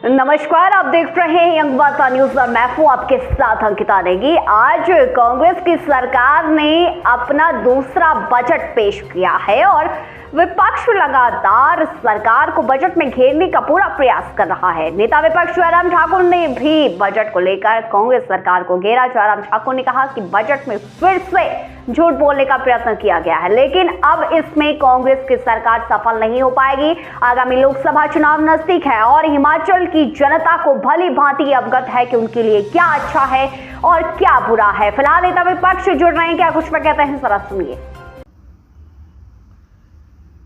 नमस्कार, आप देख रहे हैं यंग वार्ता न्यूज और मैं हूं आपके साथ अंकिता नेगी। आज कांग्रेस की सरकार ने अपना दूसरा बजट पेश किया है और विपक्ष लगातार सरकार को बजट में घेरने का पूरा प्रयास कर रहा है। नेता विपक्ष जयराम ठाकुर ने भी बजट को लेकर कांग्रेस सरकार को घेरा। जयराम ठाकुर ने कहा कि बजट में फिर से झूठ बोलने का प्रयत्न किया गया है, लेकिन अब इसमें कांग्रेस की सरकार सफल नहीं हो पाएगी। आगामी लोकसभा चुनाव नजदीक है और हिमाचल की जनता को भली भांति अवगत है कि उनके लिए क्या अच्छा है और क्या बुरा है। फिलहाल नेता विपक्ष जुड़ रहे हैं, क्या कुछ में कहते हैं जरा सुनिए।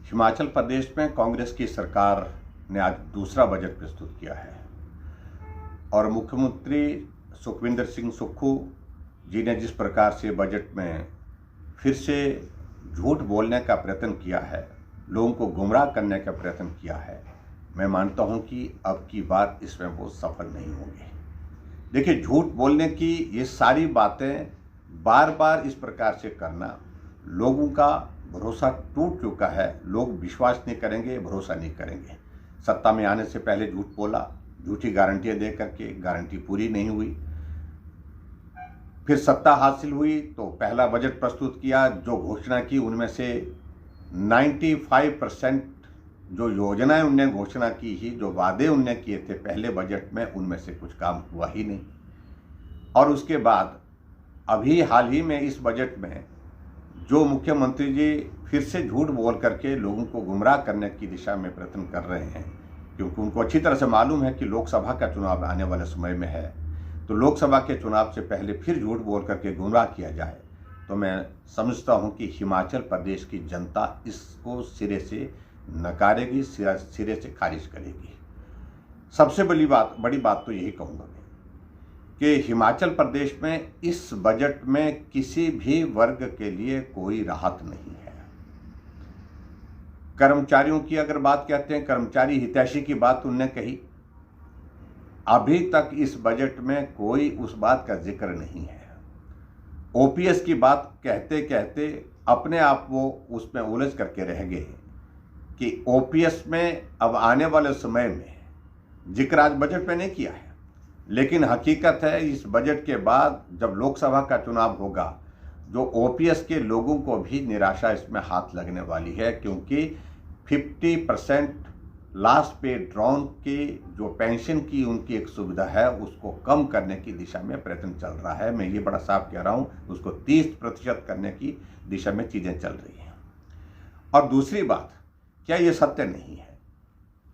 हिमाचल प्रदेश में कांग्रेस की सरकार ने आज दूसरा बजट प्रस्तुत किया है और मुख्यमंत्री सुखविंदर सिंह सुक्खू जी ने जिस प्रकार से बजट में फिर से झूठ बोलने का प्रयत्न किया है, लोगों को गुमराह करने का प्रयत्न किया है, मैं मानता हूं कि अब की बार इसमें वो सफल नहीं होंगे। देखिए, झूठ बोलने की ये सारी बातें बार बार इस प्रकार से करना, लोगों का भरोसा टूट चुका है। लोग विश्वास नहीं करेंगे, भरोसा नहीं करेंगे। सत्ता में आने से पहले झूठ बोला, झूठी गारंटियां दे करके गारंटी पूरी नहीं हुई। फिर सत्ता हासिल हुई तो पहला बजट प्रस्तुत किया, जो घोषणा की उनमें से 95% जो योजनाएं उनने घोषणा की ही, जो वादे उनने किए थे पहले बजट में, उनमें से कुछ काम हुआ ही नहीं। और उसके बाद अभी हाल ही में इस बजट में जो मुख्यमंत्री जी फिर से झूठ बोल करके लोगों को गुमराह करने की दिशा में प्रयत्न कर रहे हैं, क्योंकि उनको अच्छी तरह से मालूम है कि लोकसभा का चुनाव आने वाले समय में है, तो लोकसभा के चुनाव से पहले फिर झूठ बोल करके गुमराह किया जाए, तो मैं समझता हूं कि हिमाचल प्रदेश की जनता इसको सिरे से नकारेगी, सिरे से खारिज करेगी। सबसे बड़ी बात तो यही कहूँगा कि हिमाचल प्रदेश में इस बजट में किसी भी वर्ग के लिए कोई राहत नहीं है। कर्मचारियों की अगर बात कहते हैं, कर्मचारी हितैषी की बात उनने कही, अभी तक इस बजट में कोई उस बात का जिक्र नहीं है। ओपीएस की बात कहते कहते अपने आप वो उसमें उलझ करके रह गए कि ओपीएस में अब आने वाले समय में जिक्र आज बजट में नहीं किया है, लेकिन हकीकत है इस बजट के बाद जब लोकसभा का चुनाव होगा, जो ओपीएस के लोगों को भी निराशा इसमें हाथ लगने वाली है, क्योंकि 50% लास्ट पे ड्रॉन की जो पेंशन की उनकी एक सुविधा है, उसको कम करने की दिशा में प्रयत्न चल रहा है। मैं ये बड़ा साफ कह रहा हूँ, उसको 30% करने की दिशा में चीज़ें चल रही हैं। और दूसरी बात, क्या ये सत्य नहीं है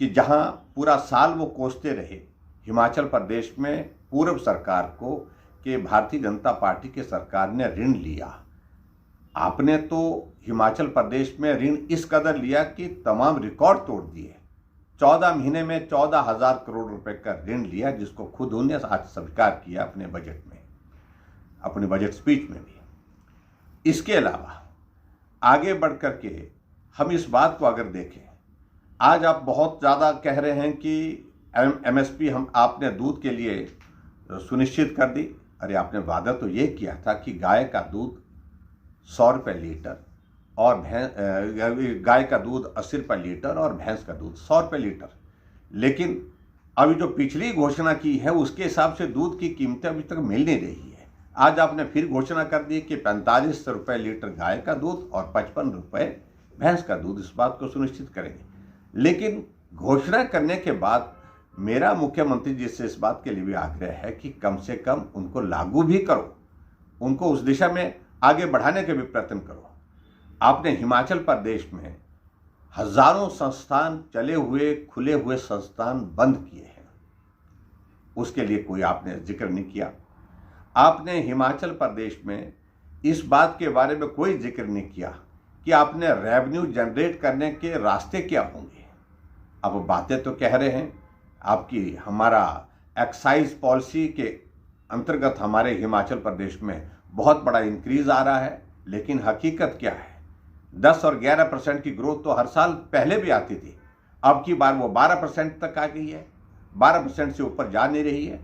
कि जहाँ पूरा साल वो कोसते रहे हिमाचल प्रदेश में पूर्व सरकार को कि भारतीय जनता पार्टी की सरकार ने ऋण लिया। आपने तो हिमाचल प्रदेश में ऋण इस कदर लिया कि तमाम रिकॉर्ड तोड़ दिए। 14 महीने में 14,000 करोड़ रुपए का ऋण लिया, जिसको खुद उन्होंने आज स्वीकार किया अपने बजट में, अपने बजट स्पीच में भी। इसके अलावा आगे बढ़ करके हम इस बात को अगर देखें, आज आप बहुत ज़्यादा कह रहे हैं कि एमएसपी हम आपने दूध के लिए सुनिश्चित कर दी। अरे, आपने वादा तो ये किया था कि गाय का दूध 100 रुपये लीटर और गाय का दूध 80 रुपये लीटर और भैंस का दूध 100 रुपये लीटर, लेकिन अभी जो पिछली घोषणा की है उसके हिसाब से दूध की कीमतें अभी तक मिल नहीं रही है। आज आपने फिर घोषणा कर दी कि 45 रुपये लीटर गाय का दूध और 55 रुपये भैंस का दूध, इस बात को सुनिश्चित करेंगे। लेकिन घोषणा करने के बाद मेरा मुख्यमंत्री जी से इस बात के लिए भी आग्रह है कि कम से कम उनको लागू भी करो, उनको उस दिशा में आगे बढ़ाने के भी प्रयत्न करो। आपने हिमाचल प्रदेश में हजारों संस्थान चले हुए, खुले हुए संस्थान बंद किए हैं, उसके लिए कोई आपने जिक्र नहीं किया। आपने हिमाचल प्रदेश में इस बात के बारे में कोई जिक्र नहीं किया कि आपने रेवेन्यू जनरेट करने के रास्ते क्या होंगे। अब बातें तो कह रहे हैं आपकी, हमारा एक्साइज पॉलिसी के अंतर्गत हमारे हिमाचल प्रदेश में बहुत बड़ा इंक्रीज आ रहा है, लेकिन हकीकत क्या है? 10 और 11% की ग्रोथ तो हर साल पहले भी आती थी, अब की बार वो 12% तक आ गई है, 12% से ऊपर जा नहीं रही है।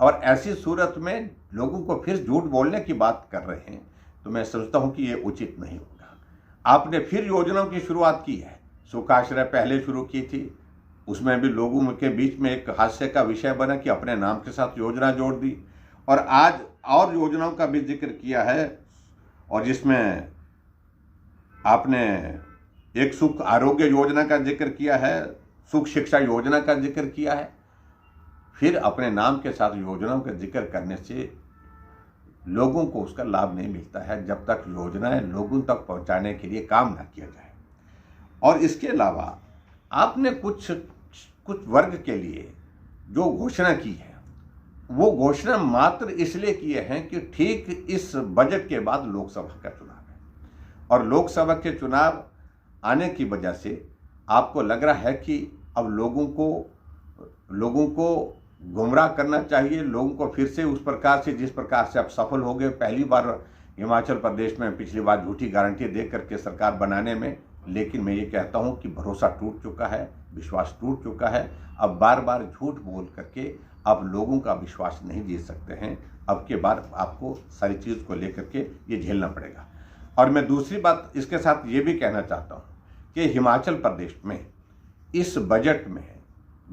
और ऐसी सूरत में लोगों को फिर झूठ बोलने की बात कर रहे हैं, तो मैं समझता हूँ कि ये उचित नहीं होगा। आपने फिर योजनाओं की शुरुआत की है, सुखाश्रय पहले शुरू की थी, उसमें भी लोगों के बीच में एक हास्य का विषय बना कि अपने नाम के साथ योजना जोड़ दी, और आज और योजनाओं का भी जिक्र किया है, और जिसमें आपने एक सुख आरोग्य योजना का जिक्र किया है, सुख शिक्षा योजना का जिक्र किया है। फिर अपने नाम के साथ योजनाओं का जिक्र करने से लोगों को उसका लाभ नहीं मिलता है जब तक योजनाएं लोगों तक पहुंचाने के लिए काम ना किया जाए। और इसके अलावा आपने कुछ वर्ग के लिए जो घोषणा की है, वो घोषणा मात्र इसलिए किए हैं कि ठीक इस बजट के बाद लोकसभा का चुनाव है, और लोकसभा के चुनाव आने की वजह से आपको लग रहा है कि अब लोगों को गुमराह करना चाहिए, लोगों को फिर से उस प्रकार से जिस प्रकार से आप सफल हो गए पहली बार हिमाचल प्रदेश में, पिछली बार झूठी गारंटी दे करके सरकार बनाने में। लेकिन मैं ये कहता हूँ कि भरोसा टूट चुका है, विश्वास टूट चुका है। अब बार बार झूठ बोल करके आप लोगों का विश्वास नहीं जीत सकते हैं। अब के बार आपको सारी चीज़ को लेकर के ये झेलना पड़ेगा। और मैं दूसरी बात इसके साथ ये भी कहना चाहता हूँ कि हिमाचल प्रदेश में इस बजट में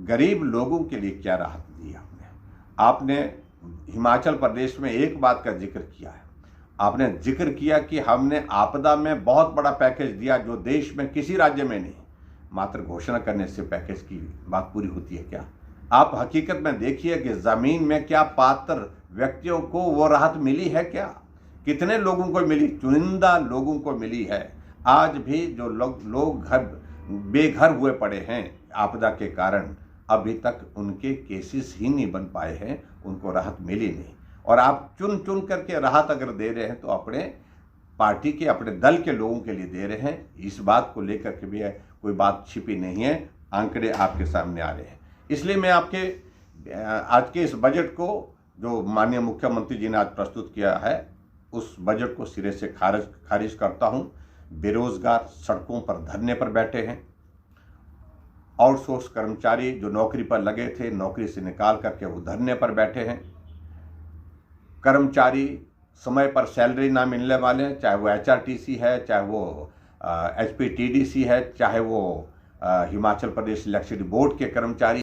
गरीब लोगों के लिए क्या राहत दी आपने हिमाचल प्रदेश में एक बात का जिक्र किया है, आपने जिक्र किया कि हमने आपदा में बहुत बड़ा पैकेज दिया जो देश में किसी राज्य में नहीं। मात्र घोषणा करने से पैकेज की बात पूरी होती है क्या? आप हकीकत में देखिए कि ज़मीन में क्या पात्र व्यक्तियों को वो राहत मिली है क्या? कितने लोगों को मिली? चुनिंदा लोगों को मिली है। आज भी जो लोग बेघर हुए पड़े हैं आपदा के कारण, अभी तक उनके केसेस ही नहीं बन पाए हैं, उनको राहत मिली नहीं। और आप चुन करके राहत अगर दे रहे हैं तो अपने पार्टी के, अपने दल के लोगों के लिए दे रहे हैं। इस बात को लेकर के भी कोई बात छिपी नहीं है, आंकड़े आपके सामने आ रहे हैं। इसलिए मैं आपके आज के इस बजट को जो माननीय मुख्यमंत्री जी ने आज प्रस्तुत किया है, उस बजट को सिरे से खारिज करता हूँ। बेरोजगार सड़कों पर धरने पर बैठे हैं, आउटसोर्स कर्मचारी जो नौकरी पर लगे थे नौकरी से निकाल करके वो धरने पर बैठे हैं, कर्मचारी समय पर सैलरी ना मिलने वाले हैं, चाहे वो HRTC है, चाहे वो HPTDC है, चाहे वो हिमाचल प्रदेश इलेक्ट्रिसिटी बोर्ड के कर्मचारी